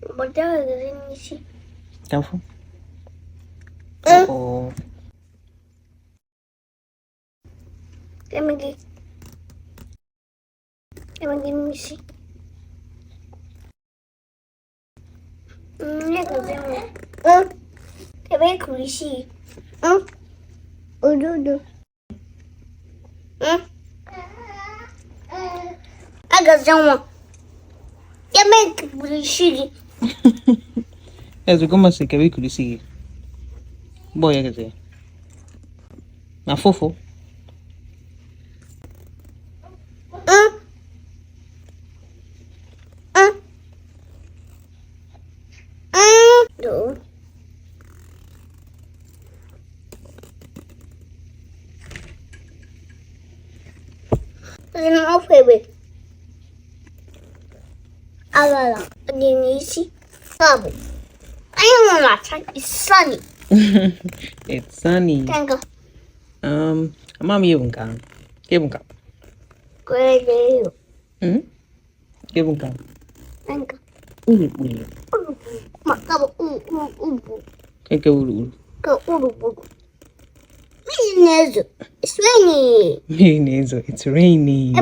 What are you Careful. Oh. Let me get me see. Let me see. Oh, I got someone. Let me see. As we come and say, we could see. Boy, I can say. Now, fofo. No. There's no favorite. Alala. Denisi. Sabu. I don't know that. It's sunny. It's sunny. Thank you. Mommy, even come. Even come. Great day. Even come. Thank you. Ulu. Makabo. Ubu. Keke ulu. Go ubu. It's raining. It's raining.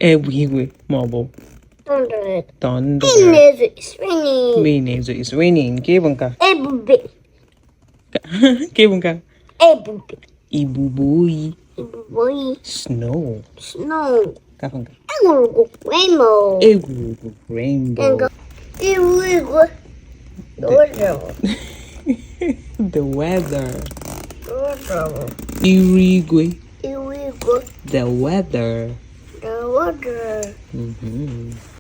Everywhere. Marble. Thunder. Thunder. It's raining. It's raining. Kebunka. Ebube. Kebunka. Ebube. Ibubui. Ebube. Snow. Snow. Kafunka. Rainbow. Rainbow. The weather. Irigwe. The weather. The water. Mm-hmm.